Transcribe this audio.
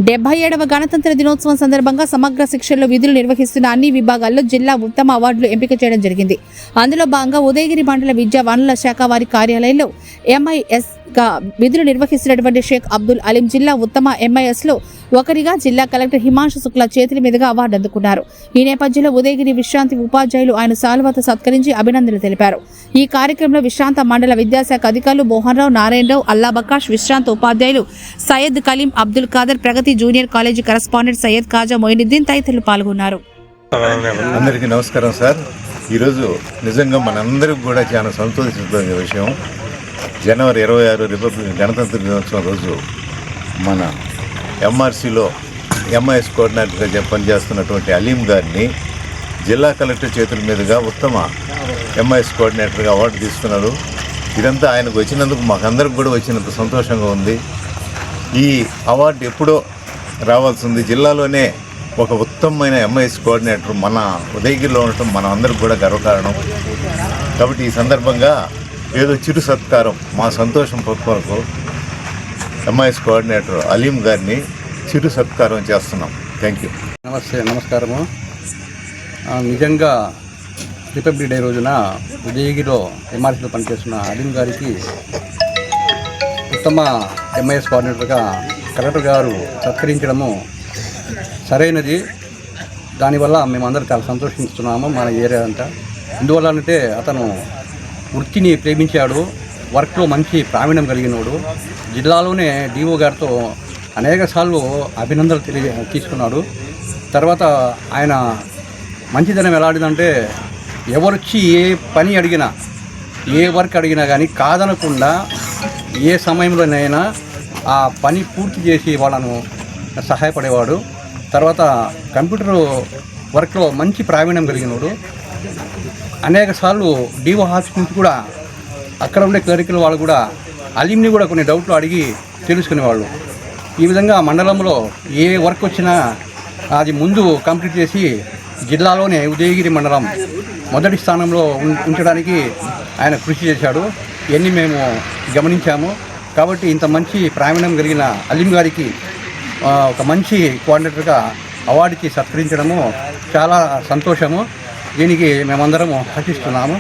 77వ గణతంత్ర దినోత్సవం సందర్భంగా సమగ్ర శిక్షణలో విధులు నిర్వహిస్తున్న అన్ని విభాగాల్లో జిల్లా ఉత్తమ అవార్డులు ఎంపిక చేయడం జరిగింది. అందులో భాగంగా ఉదయగిరి మండల విద్యా వనరుల శాఖ వారి కార్యాలయంలో MIS గా విధులు నిర్వహిస్తున్నటువంటి షేక్ అబ్దుల్ అలీం జిల్లా ఉత్తమ MIS లో ఒకరిగా జిల్లా కలెక్టర్ హిమాంశు శుక్లా చేతుల మీదుగా అవార్డు అందుకున్నారు. ఈ నేపథ్యంలో ఉదయగిరి విశ్రాంతి ఉపాధ్యాయులు ఆయన శాలువాతో సత్కరించి అభినందనలు తెలిపారు. ఈ కార్యక్రమంలో విశ్రాంత మండల విద్యాశాఖ అధికారులు మోహన్ రావు, నారాయణరావు, అల్లాబకాష్, విశ్రాంత ఉపాధ్యాయులు Syed Kaleem, Abdul Khader, Pragathi junior college correspondent Syed Khaja Moinuddin తదితరులు పాల్గొన్నారు. అందరికీ నమస్కారం సార్. ఈరోజు నిజంగా మనందరికీ కూడా చాలా సంతోషించే విషయం. జనవరి 26 రిపబ్లిక్ గణతంత్ర దినోత్సవం రోజు మన MRCలో MIS కోఆర్డినేటర్గా పనిచేస్తున్నటువంటి అలీం గారిని జిల్లా కలెక్టర్ చేతుల మీదుగా ఉత్తమ MIS కోఆర్డినేటర్గా అవార్డు తీసుకున్నారు. ఇదంతా ఆయనకు వచ్చినందుకు మాకందరికి కూడా వచ్చినంత సంతోషంగా ఉంది. ఈ అవార్డు ఎప్పుడో రావాల్సింది. జిల్లాలోనే ఒక ఉత్తమమైన MIS కోఆర్డినేటర్ మన ఉదయగిరిలో ఉండటం మనం అందరికి కూడా గర్వకారణం. కాబట్టి ఈ సందర్భంగా ఏదో చిరు సత్కారం మా సంతోషం కొరకు MIS కోఆర్డినేటర్ అలీం గారిని చిరు సత్కారం చేస్తున్నాం. Thank you. నమస్కారము. నిజంగా రిపబ్లిక్ డే రోజున ఉదయగిరిలో MRCలో పనిచేస్తున్న అలీం గారికి ఉత్తమ MIS కోఆర్డినేటర్గా కలెక్టర్ గారు సత్కరించడము సరైనది. దానివల్ల మేమందరం చాలా సంతోషిస్తున్నాము మన ఏరియా అంతా. ఎందువల్ల అంటే అతను వృత్తిని ప్రేమించాడు, వర్క్లో మంచి ప్రావీణ్యం కలిగినవాడు. జిల్లాలోనే DO గారితో అనేక సార్లు అభినందనలు తీసుకున్నాడు. తర్వాత ఆయన మంచిదనం ఎలాంటిదంటే ఎవరొచ్చి ఏ పని అడిగినా, ఏ వర్క్ అడిగినా కానీ కాదనకుండా ఏ సమయంలోనైనా ఆ పని పూర్తి చేసి వాళ్ళను సహాయపడేవాడు. తర్వాత కంప్యూటర్ వర్క్లో మంచి ప్రావీణ్యం కలిగినవాడు. అనేక సార్లు DO ఆఫీస్ నుంచి కూడా అక్కడ ఉండే క్లరికల్ వాళ్ళు కూడా అలీంని కూడా కొన్ని డౌట్లు అడిగి తెలుసుకునేవాళ్ళు. ఈ విధంగా మండలంలో ఏ వర్క్ వచ్చినా అది ముందు కంప్లీట్ చేసి జిల్లాలోనే ఉదయగిరి మండలం మొదటి స్థానంలో ఉంచడానికి ఆయన కృషి చేశాడు. ఇవన్నీ మేము గమనించాము. కాబట్టి ఇంత మంచి ప్రావీణ్యం కలిగిన అలీం గారికి ఒక మంచి కోఆర్డినేటర్గా అవార్డుకి సత్కరించడము చాలా సంతోషము. దీనికి మేమందరము హర్షిస్తున్నాము.